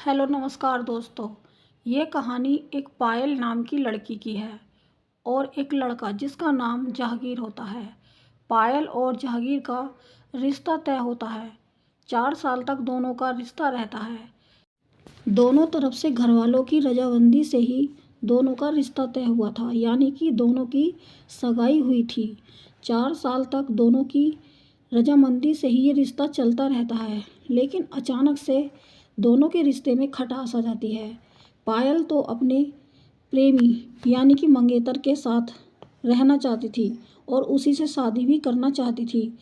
Hello नमस्कार दोस्तों। ये कहानी एक पायल नाम की लड़की की है और एक लड़का जिसका नाम जहांगीर होता है। पायल और जहांगीर का रिश्ता तय होता है। 4 साल तक दोनों का रिश्ता रहता है। दोनों तरफ से घरवालों की रजामंदी से ही दोनों का रिश्ता तय हुआ था, यानी कि दोनों की सगाई हुई थी। 4 साल तक दोनों की रजामंदी से ही ये रिश्ता चलता रहता है, लेकिन अचानक से दोनों के रिश्ते में खटास आ जाती है। पायल तो अपने प्रेमी यानी कि मंगेतर के साथ रहना चाहती थी और उसी से शादी भी करना चाहती थी,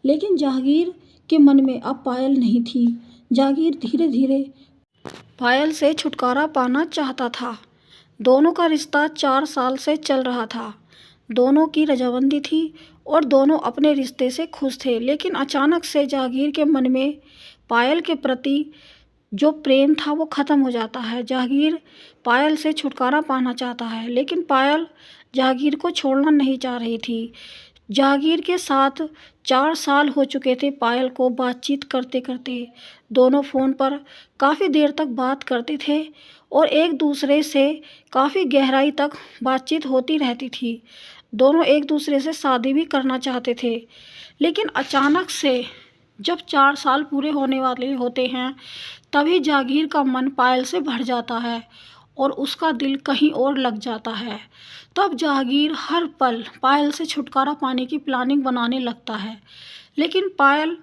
लेकिन जहांगीर के मन में अब पायल नहीं थी। जहांगीर धीरे धीरे पायल से छुटकारा पाना चाहता था। दोनों का रिश्ता 4 साल से चल रहा था। दोनों की रजामंदी थी और दोनों अपने रिश्ते से खुश थे, लेकिन अचानक से जहांगीर के मन में पायल के प्रति जो प्रेम था वो ख़त्म हो जाता है। जहांगीर पायल से छुटकारा पाना चाहता है, लेकिन पायल जहांगीर को छोड़ना नहीं चाह रही थी। जहांगीर के साथ 4 साल हो चुके थे पायल को बातचीत करते करते। दोनों फ़ोन पर काफ़ी देर तक बात करते थे और एक दूसरे से काफ़ी गहराई तक बातचीत होती रहती थी। दोनों एक दूसरे से शादी भी करना चाहते थे, लेकिन अचानक से जब 4 साल पूरे होने वाले होते हैं, तभी जहांगीर का मन पायल से भर जाता है और उसका दिल कहीं और लग जाता है। तब जहांगीर हर पल पायल से छुटकारा पाने की प्लानिंग बनाने लगता है, लेकिन पायल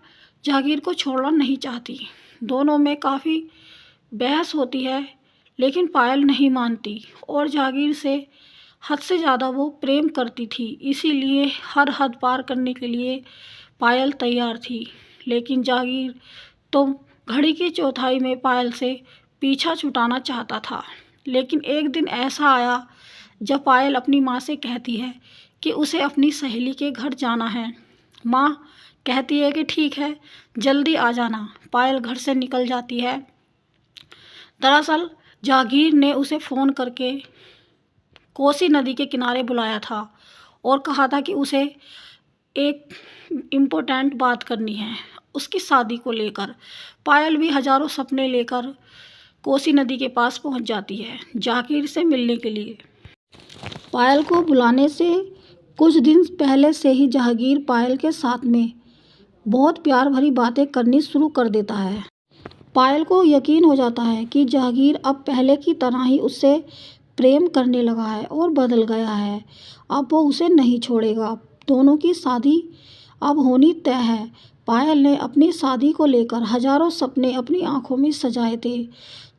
जहांगीर को छोड़ना नहीं चाहती। दोनों में काफ़ी बहस होती है, लेकिन पायल नहीं मानती और जहांगीर से हद से ज़्यादा वो प्रेम करती थी, इसीलिए हर हद पार करने के लिए पायल तैयार थी। लेकिन जहांगीर तो घड़ी की चौथाई में पायल से पीछा छुटाना चाहता था। लेकिन एक दिन ऐसा आया जब पायल अपनी माँ से कहती है कि उसे अपनी सहेली के घर जाना है। माँ कहती है कि ठीक है, जल्दी आ जाना। पायल घर से निकल जाती है। दरअसल जहांगीर ने उसे फ़ोन करके कोसी नदी के किनारे बुलाया था और कहा था कि उसे एक इम्पोर्टेंट बात करनी है उसकी शादी को लेकर। पायल भी हजारों सपने लेकर कोसी नदी के पास पहुंच जाती है जहांगीर से मिलने के लिए। पायल को बुलाने से कुछ दिन पहले से ही जहांगीर पायल के साथ में बहुत प्यार भरी बातें करनी शुरू कर देता है। पायल को यकीन हो जाता है कि जहांगीर अब पहले की तरह ही उससे प्रेम करने लगा है और बदल गया है। अब वो उसे नहीं छोड़ेगा। दोनों की शादी अब होनी तय है। पायल ने अपनी शादी को लेकर हजारों सपने अपनी आंखों में सजाए थे।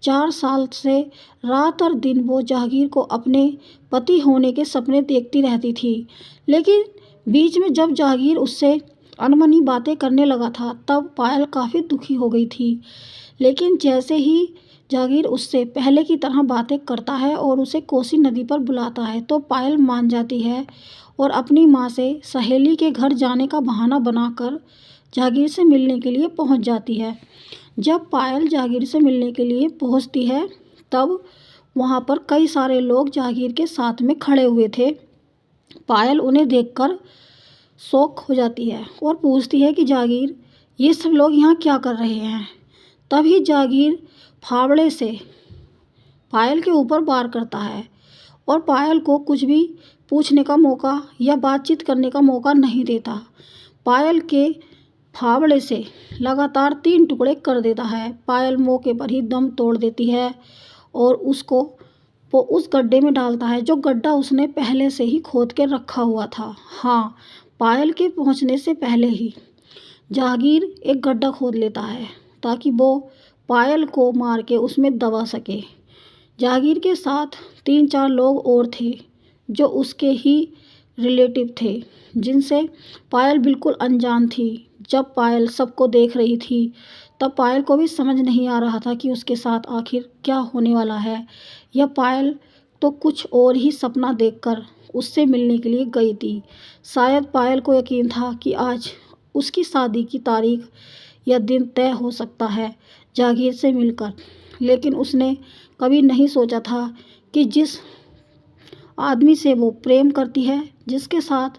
4 साल से रात और दिन वो जहांगीर को अपने पति होने के सपने देखती रहती थी, लेकिन बीच में जब जहांगीर उससे अनमनी बातें करने लगा था, तब पायल काफ़ी दुखी हो गई थी। लेकिन जैसे ही जहांगीर उससे पहले की तरह बातें करता है और उसे कोसी नदी पर बुलाता है, तो पायल मान जाती है और अपनी माँ से सहेली के घर जाने का बहाना बनाकर जहांगीर से मिलने के लिए पहुंच जाती है। जब पायल जहांगीर से मिलने के लिए पहुंचती है, तब वहां पर कई सारे लोग जहांगीर के साथ में खड़े हुए थे। पायल उन्हें देखकर शॉक हो जाती है और पूछती है कि जहांगीर, ये सब लोग यहाँ क्या कर रहे हैं। तभी जहांगीर फावड़े से पायल के ऊपर वार करता है और पायल को कुछ भी पूछने का मौका या बातचीत करने का मौका नहीं देता। पायल के फावड़े से लगातार 3 टुकड़े कर देता है। पायल मौके पर ही दम तोड़ देती है और उसको वो उस गड्ढे में डालता है, जो गड्ढा उसने पहले से ही खोद के रखा हुआ था। हाँ, पायल के पहुंचने से पहले ही जहांगीर एक गड्ढा खोद लेता है ताकि वो पायल को मार के उसमें दबा सके। जहांगीर के साथ 3-4 लोग और थे जो उसके ही रिलेटिव थे, जिनसे पायल बिल्कुल अनजान थी। जब पायल सबको देख रही थी, तब पायल को भी समझ नहीं आ रहा था कि उसके साथ आखिर क्या होने वाला है। यह पायल तो कुछ और ही सपना देखकर उससे मिलने के लिए गई थी। शायद पायल को यकीन था कि आज उसकी शादी की तारीख या दिन तय हो सकता है जहांगीर से मिलकर, लेकिन उसने कभी नहीं सोचा था कि जिस आदमी से वो प्रेम करती है, जिसके साथ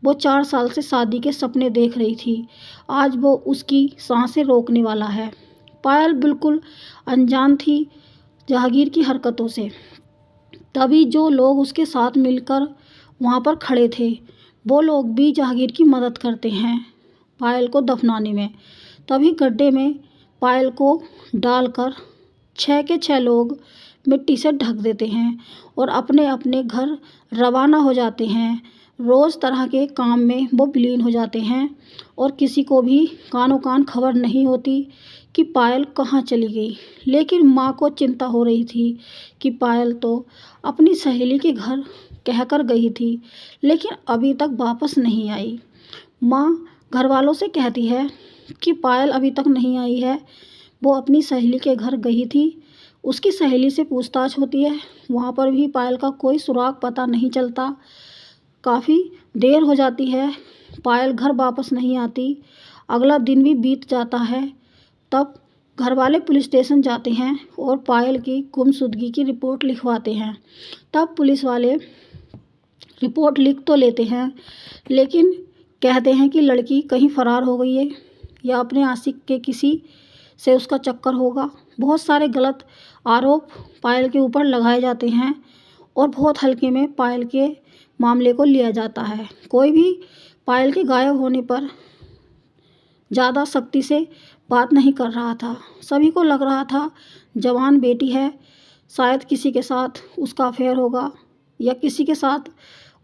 वो 4 साल से शादी के सपने देख रही थी, आज वो उसकी सांसें रोकने वाला है। पायल बिल्कुल अनजान थी जहांगीर की हरकतों से। तभी जो लोग उसके साथ मिलकर वहाँ पर खड़े थे वो लोग भी जहांगीर की मदद करते हैं पायल को दफनाने में। तभी गड्ढे में पायल को डालकर 6 के 6 लोग मिट्टी से ढक देते हैं और अपने अपने घर रवाना हो जाते हैं। रोज़ तरह के काम में वो विलीन हो जाते हैं और किसी को भी कानो कान खबर नहीं होती कि पायल कहाँ चली गई। लेकिन माँ को चिंता हो रही थी कि पायल तो अपनी सहेली के घर कहकर गई थी लेकिन अभी तक वापस नहीं आई। माँ घर वालों से कहती है कि पायल अभी तक नहीं आई है, वो अपनी सहेली के घर गई थी। उसकी सहेली से पूछताछ होती है, वहाँ पर भी पायल का कोई सुराग पता नहीं चलता। काफ़ी देर हो जाती है, पायल घर वापस नहीं आती। अगला दिन भी बीत जाता है। तब घर वाले पुलिस स्टेशन जाते हैं और पायल की गुमशुदगी की रिपोर्ट लिखवाते हैं। तब पुलिस वाले रिपोर्ट लिख तो लेते हैं लेकिन कहते हैं कि लड़की कहीं फ़रार हो गई है या अपने आशिक के किसी से उसका चक्कर होगा। बहुत सारे गलत आरोप पायल के ऊपर लगाए जाते हैं और बहुत हल्के में पायल के मामले को लिया जाता है। कोई भी पायल के गायब होने पर ज़्यादा सख्ती से बात नहीं कर रहा था। सभी को लग रहा था जवान बेटी है, शायद किसी के साथ उसका अफेयर होगा या किसी के साथ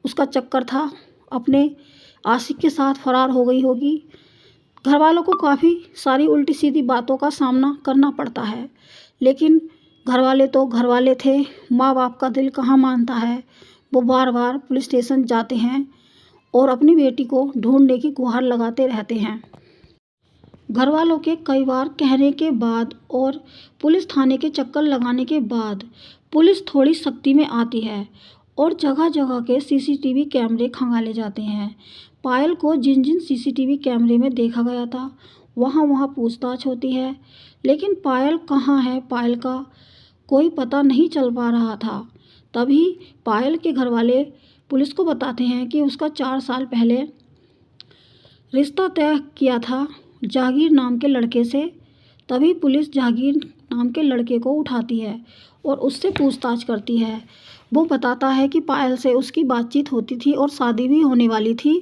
उसका चक्कर था, अपने आशिक के साथ फरार हो गई होगी। घर वालों को काफ़ी सारी उल्टी सीधी बातों का सामना करना पड़ता है लेकिन घर वाले तो घर वाले थे, माँ बाप का दिल कहाँ मानता है। वो बार बार पुलिस स्टेशन जाते हैं और अपनी बेटी को ढूंढने की गुहार लगाते रहते हैं। घर वालों के कई बार कहने के बाद और पुलिस थाने के चक्कर लगाने के बाद पुलिस थोड़ी सख्ती में आती है और जगह जगह के सीसीटीवी कैमरे खंगाले जाते हैं। पायल को जिन जिन सीसीटीवी कैमरे में देखा गया था वहाँ पूछताछ होती है लेकिन पायल कहाँ है, पायल का कोई पता नहीं चल पा रहा था। तभी पायल के घर वाले पुलिस को बताते हैं कि उसका 4 साल पहले रिश्ता तय किया था जहांगीर नाम के लड़के से। तभी पुलिस जहांगीर नाम के लड़के को उठाती है और उससे पूछताछ करती है। वो बताता है कि पायल से उसकी बातचीत होती थी और शादी भी होने वाली थी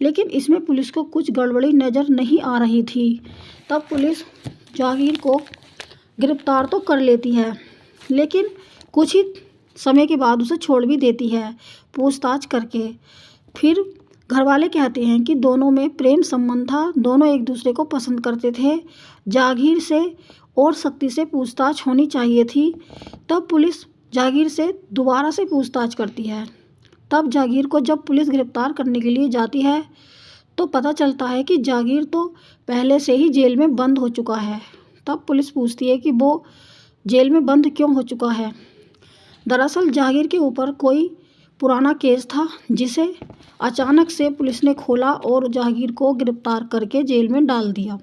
लेकिन इसमें पुलिस को कुछ गड़बड़ी नज़र नहीं आ रही थी। तब पुलिस जहांगीर को गिरफ्तार तो कर लेती है लेकिन कुछ ही समय के बाद उसे छोड़ भी देती है पूछताछ करके। फिर घर वाले कहते हैं कि दोनों में प्रेम संबंध था, दोनों एक दूसरे को पसंद करते थे। जहांगीर से और सख्ती से पूछताछ होनी चाहिए थी। तब पुलिस जहांगीर से दोबारा से पूछताछ करती है। तब जहांगीर को जब पुलिस गिरफ्तार करने के लिए जाती है तो पता चलता है कि जहांगीर तो पहले से ही जेल में बंद हो चुका है। तब पुलिस पूछती है कि वो जेल में बंद क्यों हो चुका है। दरअसल जहांगीर के ऊपर कोई पुराना केस था जिसे अचानक से पुलिस ने खोला और जहांगीर को गिरफ्तार करके जेल में डाल दिया।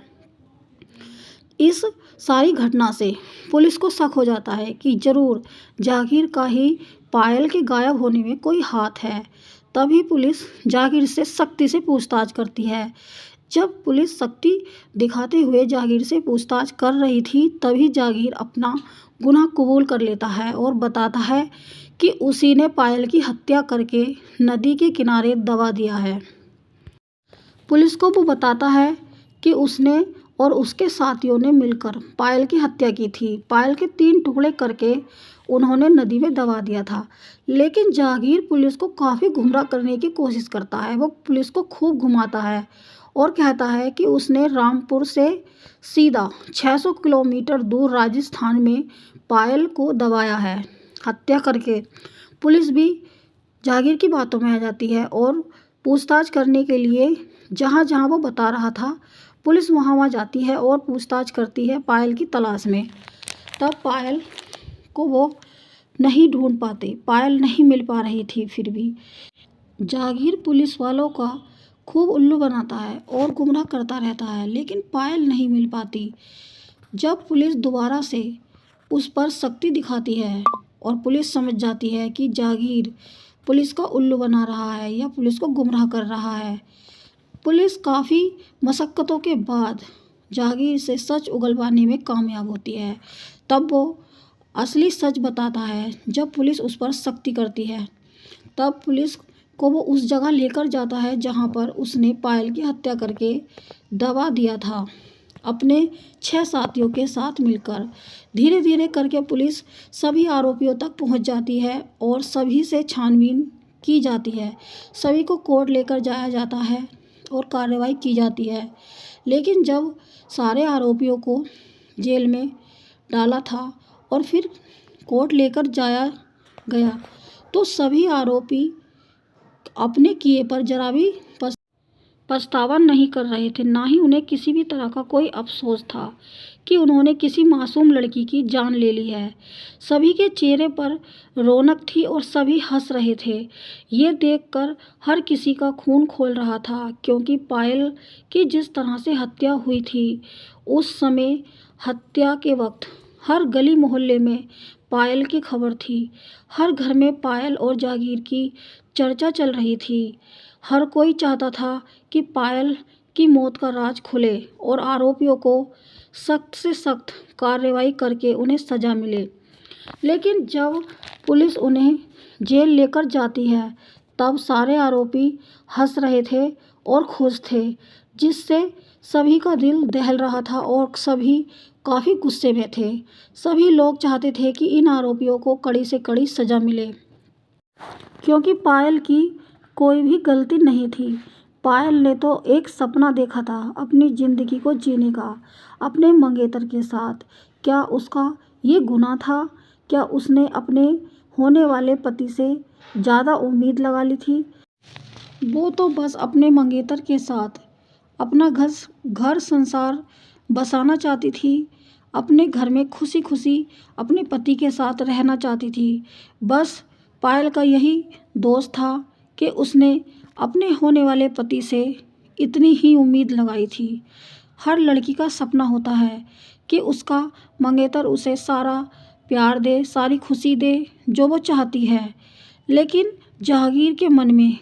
इस सारी घटना से पुलिस को शक हो जाता है कि ज़रूर जहांगीर का ही पायल के गायब होने में कोई हाथ है। तभी पुलिस जहांगीर से सख्ती से पूछताछ करती है। जब पुलिस सख्ती दिखाते हुए जहांगीर से पूछताछ कर रही थी तभी जहांगीर अपना गुनाह कबूल कर लेता है और बताता है कि उसी ने पायल की हत्या करके नदी के किनारे दबा दिया है। पुलिस को वो बताता है कि उसने और उसके साथियों ने मिलकर पायल की हत्या की थी। पायल के 3 टुकड़े करके उन्होंने नदी में दबा दिया था। लेकिन जहांगीर पुलिस को काफ़ी गुमराह करने की कोशिश करता है। वो पुलिस को खूब घुमाता है और कहता है कि उसने रामपुर से सीधा 600 किलोमीटर दूर राजस्थान में पायल को दबाया है हत्या करके। पुलिस भी जहांगीर की बातों में आ जाती है और पूछताछ करने के लिए जहाँ जहाँ वो बता रहा था पुलिस वहाँ जाती है और पूछताछ करती है पायल की तलाश में। तब पायल को वो नहीं ढूंढ पाते, पायल नहीं मिल पा रही थी। फिर भी जहांगीर पुलिस वालों का खूब उल्लू बनाता है और गुमराह करता रहता है लेकिन पायल नहीं मिल पाती। जब पुलिस दोबारा से उस पर सख्ती दिखाती है और पुलिस समझ जाती है कि जहांगीर पुलिस का उल्लू बना रहा है या पुलिस को गुमराह कर रहा है, पुलिस काफ़ी मशक्क़तों के बाद जहांगीर से सच उगलवाने में कामयाब होती है। तब वो असली सच बताता है। जब पुलिस उस पर सख्ती करती है तब पुलिस को वो उस जगह लेकर जाता है जहां पर उसने पायल की हत्या करके दबा दिया था, अपने 6 साथियों के साथ मिलकर। धीरे धीरे करके पुलिस सभी आरोपियों तक पहुंच जाती है और सभी से छानबीन की जाती है। सभी को कोर्ट लेकर जाया जाता है और कार्रवाई की जाती है। लेकिन जब सारे आरोपियों को जेल में डाला था और फिर कोर्ट लेकर जाया गया तो सभी आरोपी अपने किए पर जरा भी पछतावा नहीं कर रहे थे। ना ही उन्हें किसी भी तरह का कोई अफसोस था कि उन्होंने किसी मासूम लड़की की जान ले ली है। सभी के चेहरे पर रौनक थी और सभी हंस रहे थे। ये देखकर हर किसी का खून खौल रहा था, क्योंकि पायल की जिस तरह से हत्या हुई थी उस समय हत्या के वक्त हर गली मोहल्ले में पायल की खबर थी। हर घर में पायल और जागीर की चर्चा चल रही थी। हर कोई चाहता था कि पायल की मौत का राज खुले और आरोपियों को सख्त से सख्त कार्रवाई करके उन्हें सज़ा मिले। लेकिन जब पुलिस उन्हें जेल लेकर जाती है तब सारे आरोपी हंस रहे थे और खुश थे, जिससे सभी का दिल दहल रहा था और सभी काफ़ी गुस्से में थे। सभी लोग चाहते थे कि इन आरोपियों को कड़ी से कड़ी सज़ा मिले, क्योंकि पायल की कोई भी गलती नहीं थी। पायल ने तो एक सपना देखा था अपनी ज़िंदगी को जीने का अपने मंगेतर के साथ। क्या उसका ये गुनाह था? क्या उसने अपने होने वाले पति से ज़्यादा उम्मीद लगा ली थी? वो तो बस अपने मंगेतर के साथ अपना घर संसार बसाना चाहती थी। अपने घर में खुशी खुशी अपने पति के साथ रहना चाहती थी। बस पायल का यही दोष था कि उसने अपने होने वाले पति से इतनी ही उम्मीद लगाई थी। हर लड़की का सपना होता है कि उसका मंगेतर उसे सारा प्यार दे, सारी खुशी दे जो वो चाहती है। लेकिन जहांगीर के मन में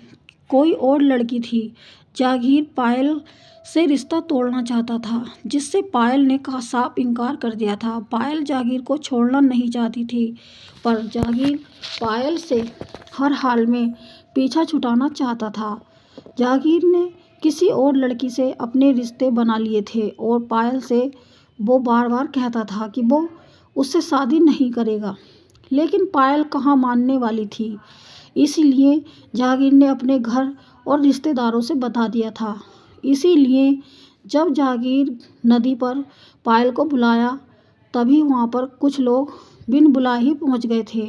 कोई और लड़की थी। जहांगीर पायल से रिश्ता तोड़ना चाहता था, जिससे पायल ने साफ इनकार कर दिया था। पायल जहांगीर को छोड़ना नहीं चाहती थी, पर जहांगीर पायल से हर हाल में पीछा छुड़ाना चाहता था। जहांगीर ने किसी और लड़की से अपने रिश्ते बना लिए थे और पायल से वो बार बार कहता था कि वो उससे शादी नहीं करेगा, लेकिन पायल कहाँ मानने वाली थी। इसीलिए जहांगीर ने अपने घर और रिश्तेदारों से बता दिया था। इसीलिए जब जहांगीर नदी पर पायल को बुलाया तभी वहाँ पर कुछ लोग बिन बुलाए ही पहुँच गए थे।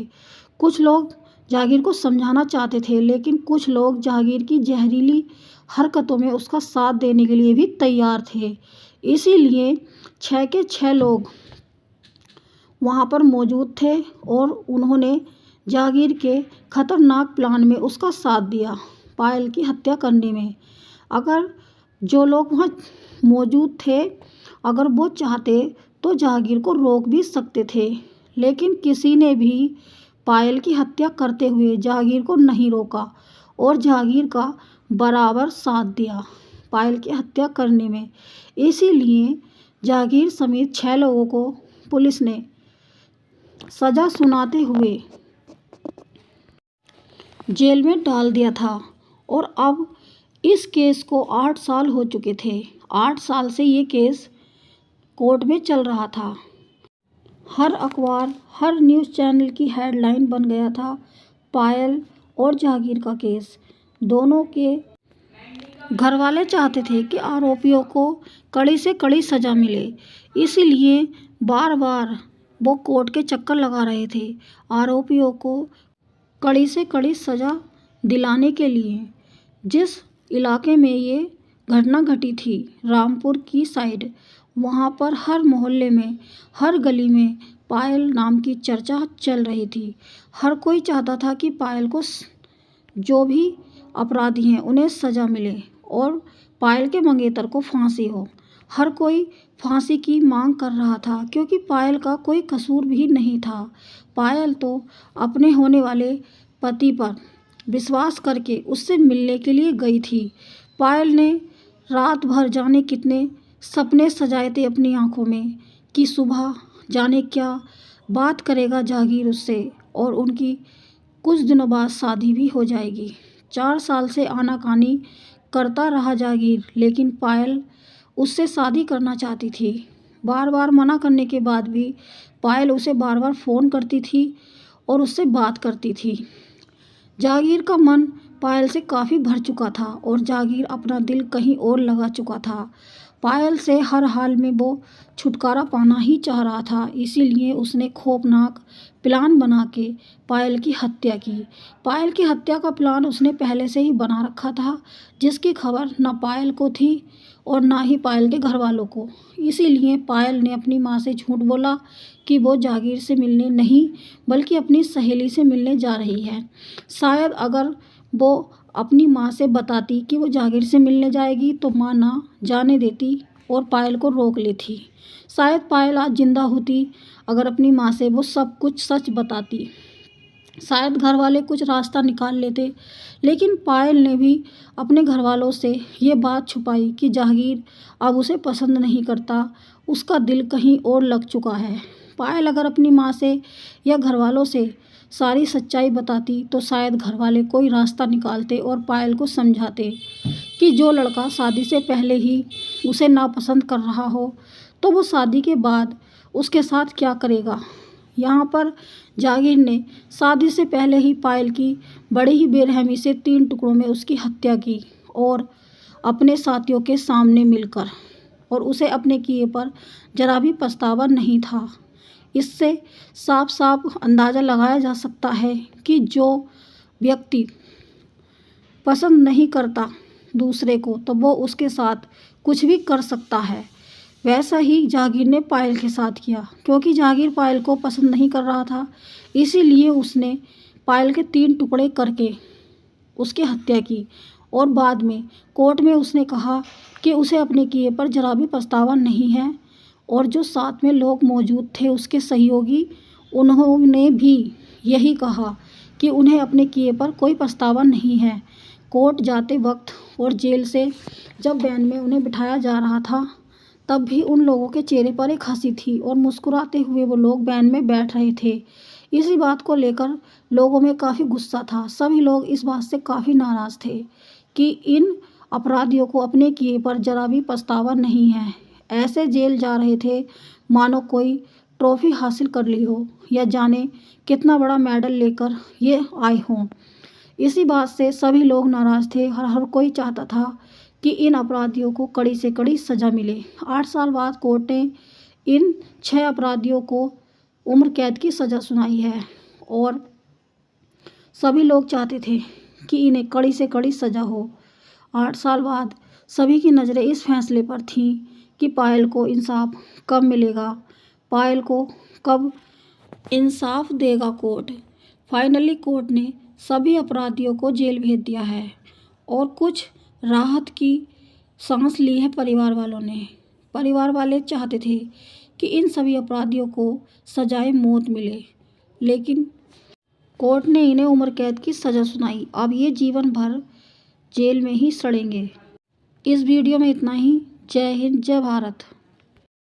कुछ लोग जहांगीर को समझाना चाहते थे, लेकिन कुछ लोग जहांगीर की जहरीली हरकतों में उसका साथ देने के लिए भी तैयार थे। इसीलिए 6 के 6 लोग वहाँ पर मौजूद थे और उन्होंने जहांगीर के खतरनाक प्लान में उसका साथ दिया पायल की हत्या करने में। अगर जो लोग वहाँ मौजूद थे, अगर वो चाहते तो जहांगीर को रोक भी सकते थे, लेकिन किसी ने भी पायल की हत्या करते हुए जहांगीर को नहीं रोका और जहांगीर का बराबर साथ दिया पायल की हत्या करने में। इसीलिए जहांगीर समेत 6 लोगों को पुलिस ने सज़ा सुनाते हुए जेल में डाल दिया था और अब इस केस को 8 साल हो चुके थे। 8 साल से ये केस कोर्ट में चल रहा था। हर अखबार, हर न्यूज़ चैनल की हेडलाइन बन गया था पायल और जहांगीर का केस। दोनों के घर वाले चाहते थे कि आरोपियों को कड़ी से कड़ी सज़ा मिले, इसीलिए बार बार वो कोर्ट के चक्कर लगा रहे थे आरोपियों को कड़ी से कड़ी सज़ा दिलाने के लिए। जिस इलाके में ये घटना घटी थी, रामपुर की साइड, वहाँ पर हर मोहल्ले में, हर गली में पायल नाम की चर्चा चल रही थी। हर कोई चाहता था कि पायल को जो भी अपराधी हैं उन्हें सज़ा मिले और पायल के मंगेतर को फांसी हो। हर कोई फांसी की मांग कर रहा था, क्योंकि पायल का कोई कसूर भी नहीं था। पायल तो अपने होने वाले पति पर विश्वास करके उससे मिलने के लिए गई थी। पायल ने रात भर जाने कितने सपने सजाए थे अपनी आंखों में कि सुबह जाने क्या बात करेगा जहांगीर उससे और उनकी कुछ दिनों बाद शादी भी हो जाएगी। 4 साल से आनाकानी करता रहा जहांगीर, लेकिन पायल उससे शादी करना चाहती थी। बार बार मना करने के बाद भी पायल उसे बार बार फ़ोन करती थी और उससे बात करती थी। जहांगीर का मन पायल से काफ़ी भर चुका था और जहांगीर अपना दिल कहीं और लगा चुका था। पायल से हर हाल में वो छुटकारा पाना ही चाह रहा था, इसीलिए उसने खौफनाक प्लान बना के पायल की हत्या की। पायल की हत्या का प्लान उसने पहले से ही बना रखा था, जिसकी खबर ना पायल को थी और ना ही पायल के घर वालों को। इसीलिए पायल ने अपनी माँ से झूठ बोला कि वो जहांगीर से मिलने नहीं बल्कि अपनी सहेली से मिलने जा रही है। शायद अगर वो अपनी माँ से बताती कि वो जहांगीर से मिलने जाएगी तो माँ ना जाने देती और पायल को रोक लेती। शायद पायल आज जिंदा होती अगर अपनी माँ से वो सब कुछ सच बताती। शायद घर वाले कुछ रास्ता निकाल लेते, लेकिन पायल ने भी अपने घर वालों से ये बात छुपाई कि जहांगीर अब उसे पसंद नहीं करता, उसका दिल कहीं और लग चुका है। पायल अगर अपनी माँ से या घर वालों से सारी सच्चाई बताती तो शायद घर वाले कोई रास्ता निकालते और पायल को समझाते कि जो लड़का शादी से पहले ही उसे नापसंद कर रहा हो तो वो शादी के बाद उसके साथ क्या करेगा। यहाँ पर जहांगीर ने शादी से पहले ही पायल की बड़े ही बेरहमी से 3 टुकड़ों में उसकी हत्या की और अपने साथियों के सामने मिलकर, और उसे अपने किए पर जरा भी पछतावा नहीं था। इससे साफ साफ अंदाज़ा लगाया जा सकता है कि जो व्यक्ति पसंद नहीं करता दूसरे को तो वो उसके साथ कुछ भी कर सकता है। वैसा ही जहांगीर ने पायल के साथ किया, क्योंकि जहांगीर पायल को पसंद नहीं कर रहा था, इसीलिए उसने पायल के 3 टुकड़े करके उसकी हत्या की और बाद में कोर्ट में उसने कहा कि उसे अपने किए पर जरा भी पछतावा नहीं है। और जो साथ में लोग मौजूद थे उसके सहयोगी, उन्होंने भी यही कहा कि उन्हें अपने किए पर कोई पछतावा नहीं है। कोर्ट जाते वक्त और जेल से जब वैन में उन्हें बिठाया जा रहा था तब भी उन लोगों के चेहरे पर एक हंसी थी और मुस्कुराते हुए वो लोग वैन में बैठ रहे थे। इसी बात को लेकर लोगों में काफ़ी गुस्सा था। सभी लोग इस बात से काफ़ी नाराज़ थे कि इन अपराधियों को अपने किए पर जरा भी पछतावा नहीं है। ऐसे जेल जा रहे थे मानो कोई ट्रॉफी हासिल कर ली हो या जाने कितना बड़ा मेडल लेकर ये आए हों। इसी बात से सभी लोग नाराज़ थे। हर कोई चाहता था कि इन अपराधियों को कड़ी से कड़ी सज़ा मिले। 8 साल बाद कोर्ट ने इन 6 अपराधियों को उम्र कैद की सज़ा सुनाई है और सभी लोग चाहते थे कि इन्हें कड़ी से कड़ी सज़ा हो। 8 साल बाद सभी की नज़रें इस फैसले पर थीं कि पायल को इंसाफ कब मिलेगा, पायल को कब इंसाफ देगा कोर्ट। फाइनली कोर्ट ने सभी अपराधियों को जेल भेज दिया है और कुछ राहत की सांस ली है परिवार वालों ने। परिवार वाले चाहते थे कि इन सभी अपराधियों को सजाए मौत मिले, लेकिन कोर्ट ने इन्हें उम्र कैद की सज़ा सुनाई। अब ये जीवन भर जेल में ही सड़ेंगे। इस वीडियो में इतना ही। जय हिंद, जय भारत।